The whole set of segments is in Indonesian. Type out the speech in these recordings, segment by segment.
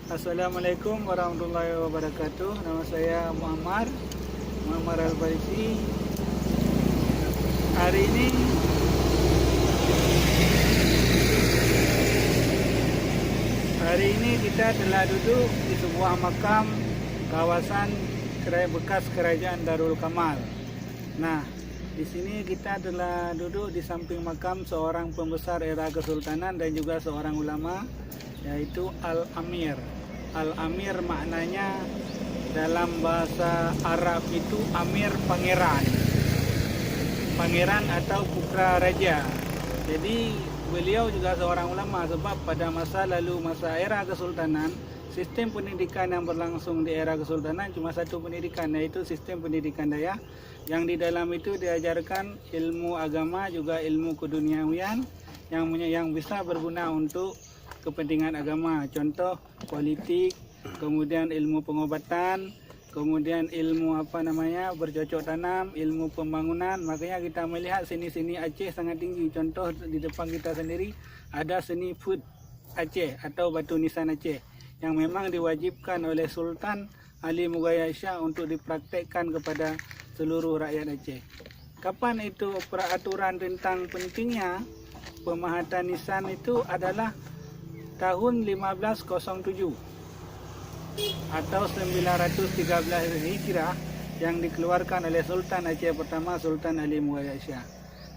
Assalamualaikum warahmatullahi wabarakatuh. Nama saya Muhammad Al-Barisi. Hari ini kita telah duduk di sebuah makam kawasan bekas kerajaan Darul Kamal. Nah, di sini kita telah duduk di samping makam seorang pembesar era kesultanan dan juga seorang ulama, yaitu Al-Amir. Al-Amir maknanya dalam bahasa Arab itu Amir pangeran. Pangeran atau putra raja. Jadi beliau juga seorang ulama sebab pada masa lalu, masa era kesultanan, sistem pendidikan yang berlangsung di era kesultanan cuma satu pendidikan, yaitu sistem pendidikan daya, yang di dalam itu diajarkan ilmu agama juga ilmu keduniawian yang bisa berguna untuk kepentingan agama. Contoh politik, kemudian ilmu pengobatan, kemudian ilmu bercocok tanam, ilmu pembangunan. Makanya kita melihat seni-seni Aceh sangat tinggi. Contoh di depan kita sendiri ada seni food Aceh atau batu nisan Aceh yang memang diwajibkan oleh Sultan Ali Mughayat Shah untuk dipraktekkan kepada seluruh rakyat Aceh. Kapan itu peraturan tentang pentingnya pemahatan nisan itu adalah tahun 1507 atau 913 Hijrah yang dikeluarkan oleh Sultan Aceh pertama, Sultan Ali Mughayat Shah.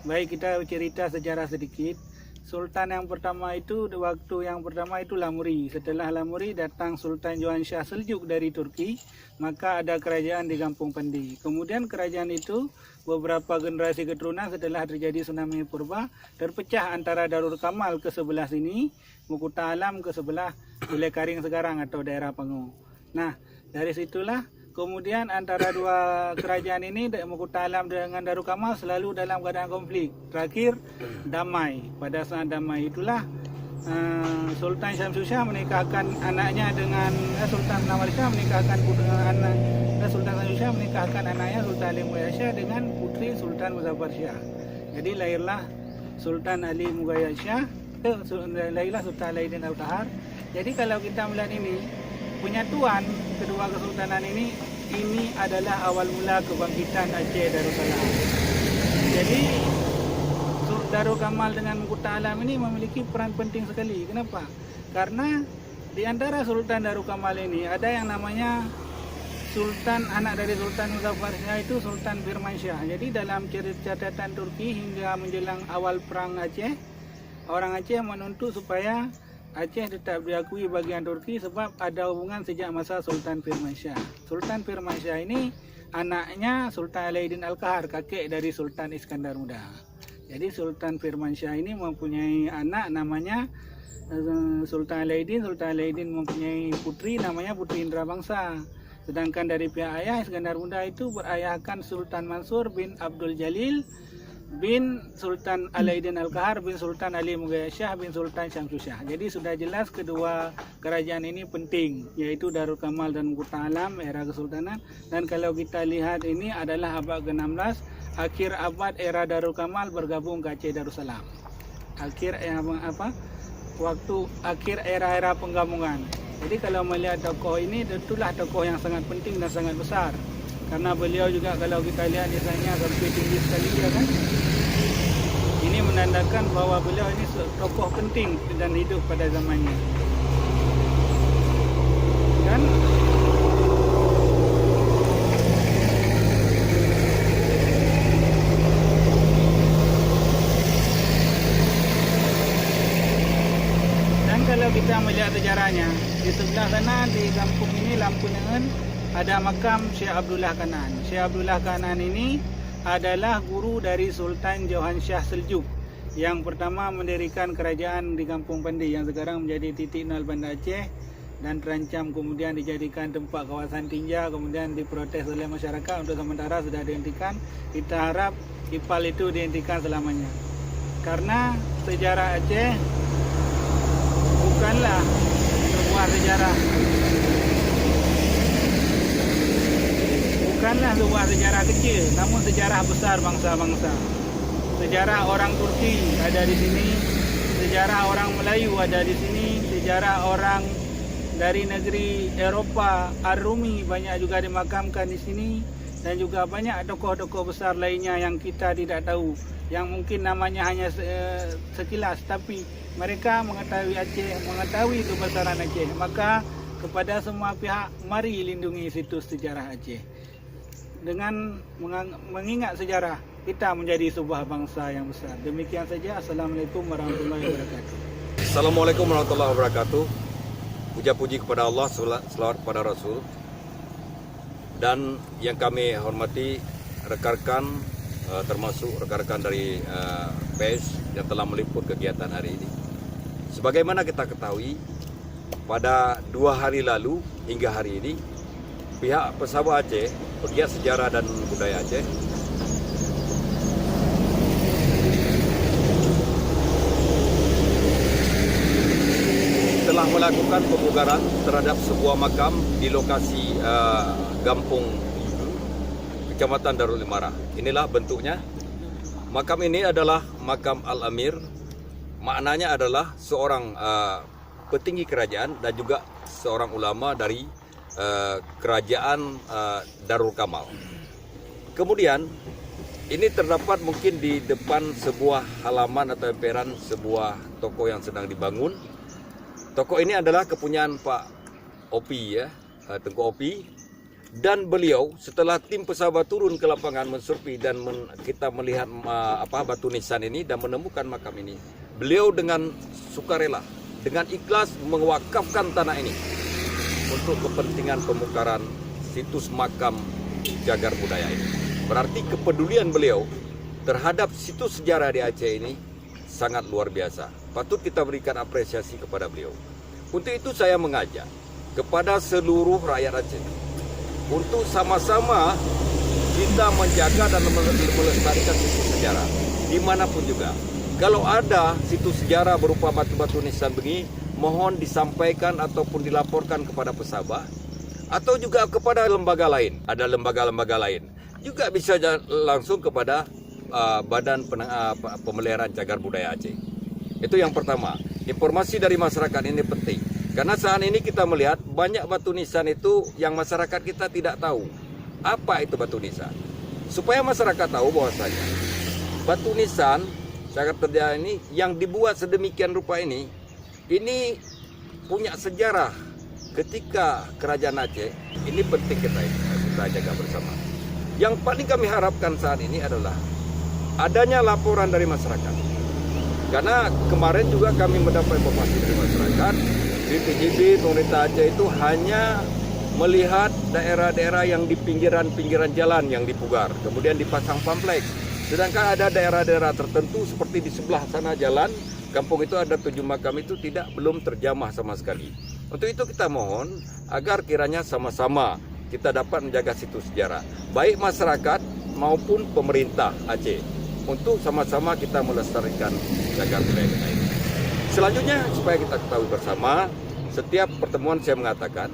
Baik, kita cerita sejarah sedikit. Sultan yang pertama itu, waktu yang pertama itu Lamuri. Setelah Lamuri datang Sultan Johan Shah Seljuk dari Turki, maka ada kerajaan di Kampung Pandi. Kemudian kerajaan itu beberapa generasi keturunan setelah terjadi tsunami purba terpecah antara Darul Kamal ke sebelah sini, Mukuta Alam ke sebelah Gulai Karing sekarang atau daerah Pengu. Nah, dari situlah kemudian antara dua kerajaan ini, Mukuta Alam dengan Darul Kamal, selalu dalam keadaan konflik. Terakhir damai. Pada saat damai itulah Sultan Syamsul Shah menikahkan anaknya dengan Sultan Nawar Shah menikahkan anak Sultan Syamsul Shah menikahkan anaknya Sultan Ali Mughayat Shah dengan putri Sultan Muzaffar Shah. Jadi lahirlah Sultan Ali Mughayat Shah, lahirlah Sultan Alauddin Al-Qahar. Jadi kalau kita melihat ini, penyatuan kedua kesultanan ini adalah awal mula kebangkitan Aceh Darussalam. Jadi Darul Kamal dengan Mukuta Alam ini memiliki peran penting sekali. Kenapa? Karena di antara Sultan Darul Kamal ini ada yang namanya Sultan, anak dari Sultan Muzaffar Shah itu Sultan Firmansyah. Jadi dalam catatan Turki hingga menjelang awal perang Aceh, orang Aceh menuntut supaya Aceh tetap diakui bagian Turki sebab ada hubungan sejak masa Sultan Firmansyah. Sultan Firmansyah ini anaknya Sultan Alauddin Al-Qahar, kakek dari Sultan Iskandar Muda. Jadi Sultan Firmansyah ini mempunyai anak namanya Sultan Alauddin. Sultan Alauddin mempunyai putri namanya Putri Indra Bangsa. Sedangkan dari pihak ayah Iskandar Muda itu berayahkan Sultan Mansur bin Abdul Jalil bin Sultan Alauddin Al-Qahar bin Sultan Ali Mughayat Shah bin Sultan Syamsul Shah. Jadi sudah jelas kedua kerajaan ini penting, yaitu Darul Kamal dan Mukuta Alam era kesultanan. Dan kalau kita lihat ini adalah abad ke-16, akhir abad era Darul Kamal bergabung ke Aceh Darussalam. Waktu akhir era-era penggabungan. Jadi kalau melihat tokoh ini, tentulah tokoh yang sangat penting dan sangat besar. Karena beliau juga kalau kita lihat desainnya sampai tinggi sekali, ya kan? Ini menandakan bahwa beliau ini tokoh penting dan hidup pada zamannya. Dan kalau kita melihat sejarahnya, di sebelah sana di kampung ini Lampunengan ada makam Syekh Abdullah Kanan. Syekh Abdullah Kanan ini adalah guru dari Sultan Johan Shah Seljuk yang pertama mendirikan kerajaan di Kampung Pandi yang sekarang menjadi titik nol Banda Aceh dan terancam kemudian dijadikan tempat kawasan tinja, kemudian diprotes oleh masyarakat untuk sementara sudah dihentikan. Kita harap IPAL itu dihentikan selamanya. Karena sejarah Aceh bukanlah sebuah sejarah kecil, namun sejarah besar bangsa-bangsa. Sejarah orang Turki ada di sini, sejarah orang Melayu ada di sini, sejarah orang dari negeri Eropa, Ar-Rumi banyak juga dimakamkan di sini, dan juga banyak tokoh-tokoh besar lainnya yang kita tidak tahu, yang mungkin namanya hanya sekilas, tapi mereka mengetahui Aceh, mengetahui kebesaran Aceh. Maka kepada semua pihak, mari lindungi situs sejarah Aceh. Dengan mengingat sejarah, kita menjadi sebuah bangsa yang besar. Demikian saja. Assalamualaikum warahmatullahi wabarakatuh. Assalamualaikum warahmatullahi wabarakatuh. Puja-puji kepada Allah, selawat kepada Rasul. Dan yang kami hormati rekan-rekan, termasuk rekan-rekan dari PES yang telah meliput kegiatan hari ini. Sebagaimana kita ketahui, pada 2 hari lalu hingga hari ini, pihak Pesaba Aceh, Pegiat Sejarah dan Budaya Aceh, telah melakukan pemugaran terhadap sebuah makam di lokasi Gampung Kecamatan Darul Imara. Inilah bentuknya. Makam ini adalah makam Al-Amir. Maknanya adalah seorang petinggi kerajaan dan juga seorang ulama dari kerajaan Darul Kamal. Kemudian ini terdapat mungkin di depan sebuah halaman atau emperan sebuah toko yang sedang dibangun. Toko ini adalah kepunyaan Pak Opi, ya, Tengku Opi, dan beliau setelah tim Pesaba turun ke lapangan mensurvei dan kita melihat batu nisan ini dan menemukan makam ini, beliau dengan sukarela, dengan ikhlas mewakafkan tanah ini untuk kepentingan pemukaran situs makam cagar budaya ini. Berarti kepedulian beliau terhadap situs sejarah di Aceh ini sangat luar biasa. Patut kita berikan apresiasi kepada beliau. Untuk itu saya mengajak kepada seluruh rakyat Aceh untuk sama-sama kita menjaga dan melestarikan situs sejarah dimanapun juga. Kalau ada situs sejarah berupa batu-batu nisan begini, mohon disampaikan ataupun dilaporkan kepada Pesaba atau juga kepada lembaga lain. Ada lembaga-lembaga lain. Juga bisa langsung kepada Badan Pemeliharaan Cagar Budaya Aceh. Itu yang pertama. Informasi dari masyarakat ini penting. Karena saat ini kita melihat banyak batu nisan itu yang masyarakat kita tidak tahu. Apa itu batu nisan? Supaya masyarakat tahu bahwasanya batu nisan cagar budaya ini yang dibuat sedemikian rupa ini punya sejarah ketika Kerajaan Aceh. Ini penting kita jaga bersama. Yang paling kami harapkan saat ini adalah adanya laporan dari masyarakat. Karena kemarin juga kami mendapat informasi dari masyarakat, BPJB pemerintah Aceh itu hanya melihat daerah-daerah yang di pinggiran-pinggiran jalan yang dipugar, kemudian dipasang pamflet. Sedangkan ada daerah-daerah tertentu seperti di sebelah sana jalan, kampung itu ada 7 makam itu belum terjamah sama sekali. Untuk itu kita mohon agar kiranya sama-sama kita dapat menjaga situs sejarah, baik masyarakat maupun pemerintah Aceh, untuk sama-sama kita melestarikan cagar budaya kita ini. Selanjutnya, supaya kita ketahui bersama, setiap pertemuan saya mengatakan,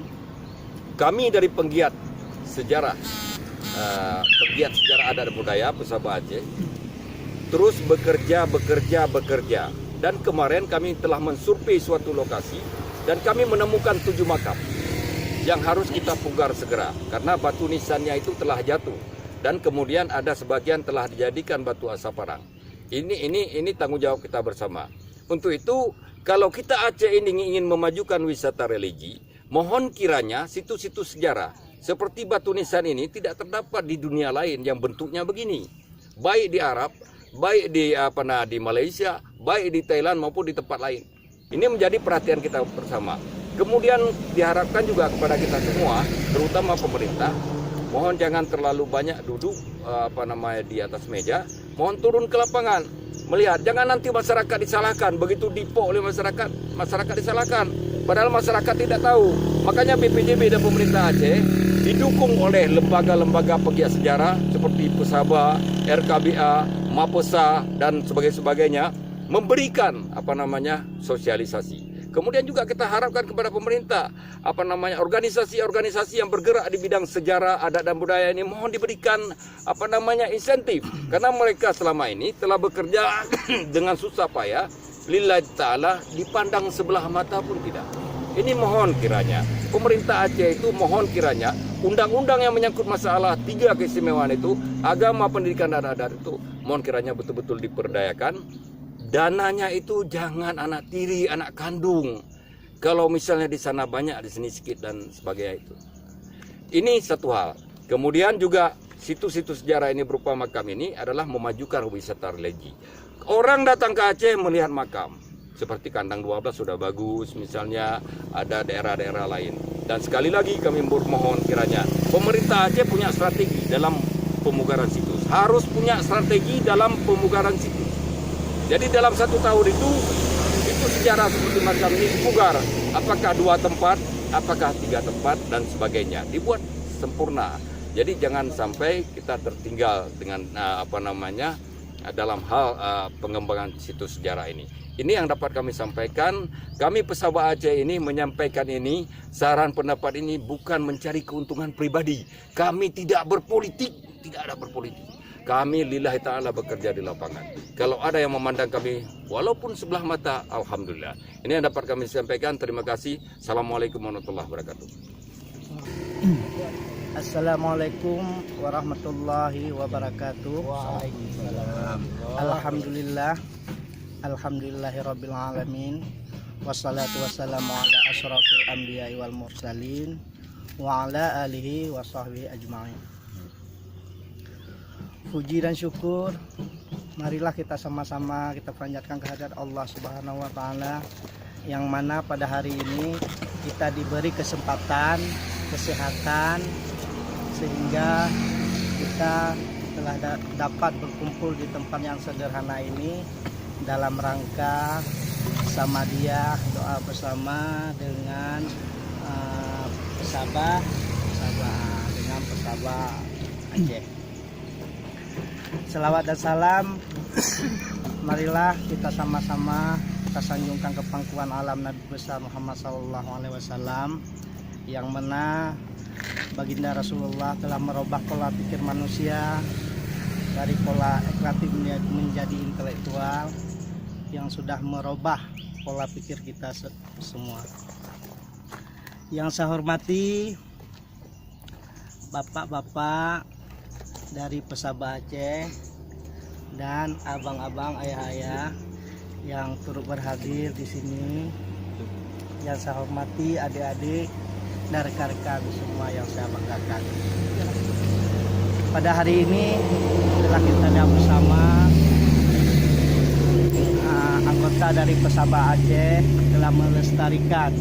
kami dari penggiat sejarah adat dan budaya Pesaba Aceh terus bekerja. Dan kemarin kami telah mensurvei suatu lokasi dan kami menemukan 7 makam yang harus kita pugar segera karena batu nisannya itu telah jatuh dan kemudian ada sebagian telah dijadikan batu asaparang. Ini tanggung jawab kita bersama. Untuk itu, kalau kita Aceh ini ingin memajukan wisata religi, mohon kiranya situs-situs sejarah seperti batu nisan ini tidak terdapat di dunia lain yang bentuknya begini. Baik di Arab, baik di Malaysia, baik di Thailand maupun di tempat lain. Ini menjadi perhatian kita bersama. Kemudian diharapkan juga kepada kita semua, terutama pemerintah, mohon jangan terlalu banyak duduk di atas meja, mohon turun ke lapangan. Melihat, jangan nanti masyarakat disalahkan, begitu dipo oleh masyarakat disalahkan. Padahal masyarakat tidak tahu. Makanya BPJB dan pemerintah Aceh didukung oleh lembaga-lembaga pegiat sejarah seperti Pesaba, RKBA, Mapesa dan sebagainya memberikan sosialisasi. Kemudian juga kita harapkan kepada pemerintah, organisasi-organisasi yang bergerak di bidang sejarah, adat dan budaya ini mohon diberikan insentif karena mereka selama ini telah bekerja dengan susah payah lillahi ta'ala, dipandang sebelah mata pun tidak. Ini mohon kiranya pemerintah Aceh itu mohon kiranya undang-undang yang menyangkut masalah 3 keistimewaan itu, agama, pendidikan, dan adat itu mohon kiranya betul-betul diperdayakan. Dananya itu jangan anak tiri, anak kandung. Kalau misalnya di sana banyak, di sini sedikit dan sebagainya itu. Ini satu hal. Kemudian juga situs-situs sejarah ini berupa makam ini adalah memajukan wisata religi. Orang datang ke Aceh melihat makam. Seperti Kandang 12 sudah bagus, misalnya ada daerah-daerah lain. Dan sekali lagi kami mohon kiranya pemerintah Aceh punya strategi dalam pemugaran situs. Harus punya strategi dalam pemugaran situs. Jadi dalam 1 tahun itu sejarah seperti macam ini dipugar. Apakah 2 tempat, apakah 3 tempat, dan sebagainya. Dibuat sempurna. Jadi jangan sampai kita tertinggal dengan dalam hal pengembangan situs sejarah ini. Ini yang dapat kami sampaikan. Kami Pesaba Aceh ini menyampaikan ini, saran pendapat ini bukan mencari keuntungan pribadi. Kami tidak berpolitik, tidak ada berpolitik. Kami lillahi ta'ala bekerja di lapangan. Kalau ada yang memandang kami walaupun sebelah mata, alhamdulillah. Ini yang dapat kami sampaikan. Terima kasih. Assalamualaikum warahmatullahi wabarakatuh. Assalamualaikum warahmatullahi wabarakatuh. Waalaikumsalam. Alhamdulillah. Alhamdulillahirabbil alamin. Wassalatu wassalamu ala asyrafil anbiya'i wal mursalin wa ala alihi wa sahbihi ajma'in. Puji dan syukur marilah kita sama-sama kita panjatkan kehadirat Allah Subhanahu wa taala, yang mana pada hari ini kita diberi kesempatan, kesehatan, sehingga kita telah dapat berkumpul di tempat yang sederhana ini dalam rangka Samadiyah, doa bersama dengan Pesaba Aceh. Selawat dan salam marilah kita sama-sama kita sanjungkan ke pangkuan alam Nabi besar Muhammad SAW, yang mana baginda Rasulullah telah merubah pola pikir manusia dari pola kreatif menjadi intelektual, yang sudah merubah pola pikir kita semua. Yang saya hormati bapak-bapak dari Pesaba Aceh dan abang-abang, ayah-ayah yang turut berhadir di sini. Yang saya hormati adik-adik dan rekan-rekan semua yang saya banggakan. Pada hari ini telah kita bersama anggota dari Pesaba Aceh telah melestarikan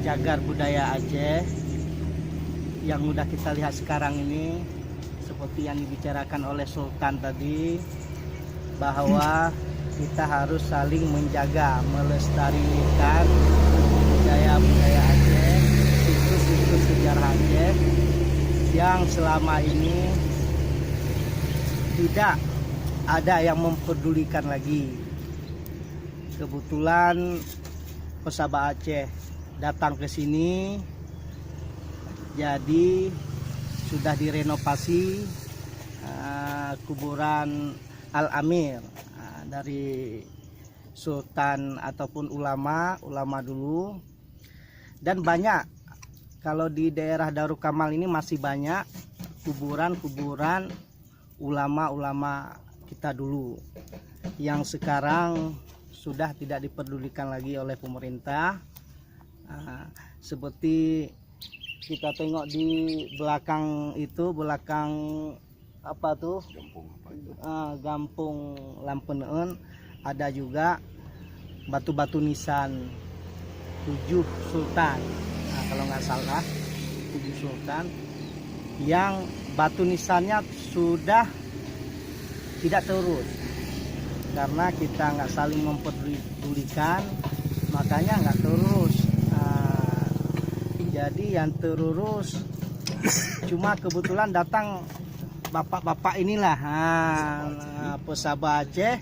cagar budaya Aceh yang sudah kita lihat sekarang ini, seperti yang dibicarakan oleh Sultan tadi, bahwa kita harus saling menjaga, melestarikan budaya Aceh, situs-situs sejarah Aceh yang selama ini tidak ada yang mempedulikan lagi. Kebetulan Pesaba Aceh datang ke sini, jadi sudah direnovasi kuburan Al-Amir dari Sultan ataupun ulama dulu. Dan banyak, kalau di daerah Darul Kamal ini masih banyak kuburan-kuburan ulama-ulama kita dulu yang sekarang sudah tidak diperdulikan lagi oleh pemerintah. Seperti kita tengok di belakang itu, belakang apa tuh, Gampung Lampeneun, ada juga batu-batu nisan 7 sultan, kalau nggak salah 7 sultan, yang batu nisannya sudah tidak terurus karena kita nggak saling mempedulikan, makanya nggak terurus. Jadi yang terurus cuma kebetulan datang bapak-bapak inilah Pesaba Aceh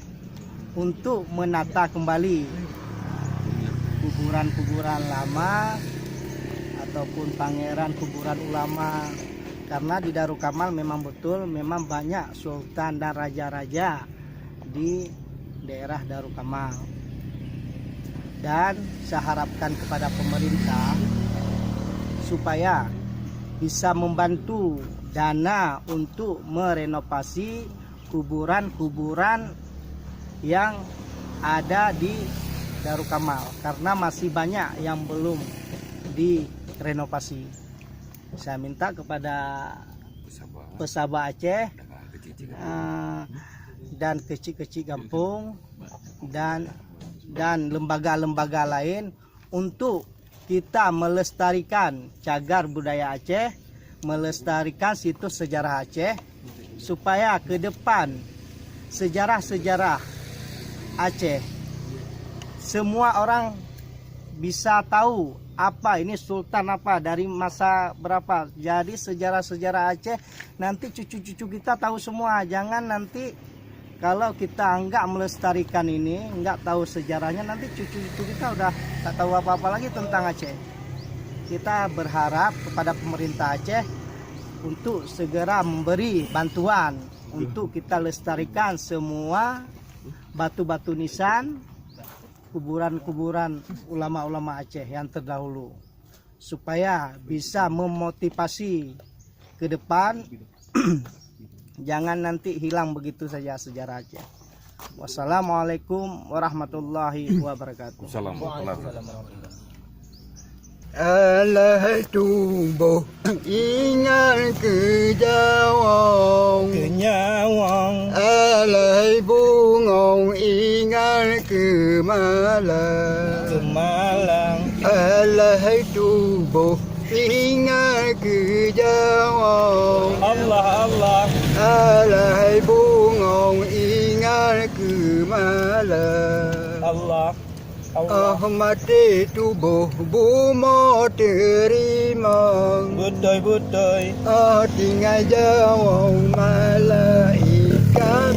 untuk menata kembali kuburan-kuburan lama ataupun pangeran kuburan ulama, karena di Darul Kamal memang betul memang banyak sultan dan raja-raja di daerah Darul Kamal. Dan saya harapkan kepada pemerintah supaya bisa membantu dana untuk merenovasi kuburan-kuburan yang ada di Darul Kamal, karena masih banyak yang belum direnovasi. Saya minta kepada pesabah Aceh dan kecil-kecil kampung dan lembaga-lembaga lain untuk kita melestarikan cagar budaya Aceh, melestarikan situs sejarah Aceh, supaya ke depan sejarah-sejarah Aceh semua orang bisa tahu apa ini sultan apa dari masa berapa. Jadi sejarah-sejarah Aceh nanti cucu-cucu kita tahu semua. Jangan nanti kalau kita enggak melestarikan ini, enggak tahu sejarahnya, nanti cucu-cucu kita udah tak tahu apa-apa lagi tentang Aceh. Kita berharap kepada pemerintah Aceh untuk segera memberi bantuan untuk kita lestarikan semua batu-batu nisan kuburan-kuburan ulama-ulama Aceh yang terdahulu, supaya bisa memotivasi ke depan. Jangan nanti hilang begitu saja sejarah Aceh. Wassalamualaikum warahmatullahi wabarakatuh. Alah tubuh ingat ke Jawang, alai bungong ingat ke Malang, alai tubuh ingat ke Jawang, alai bungong ingat ke Malang. Mati tubuh bumo terima, Betul. tinggal Jawang malaikat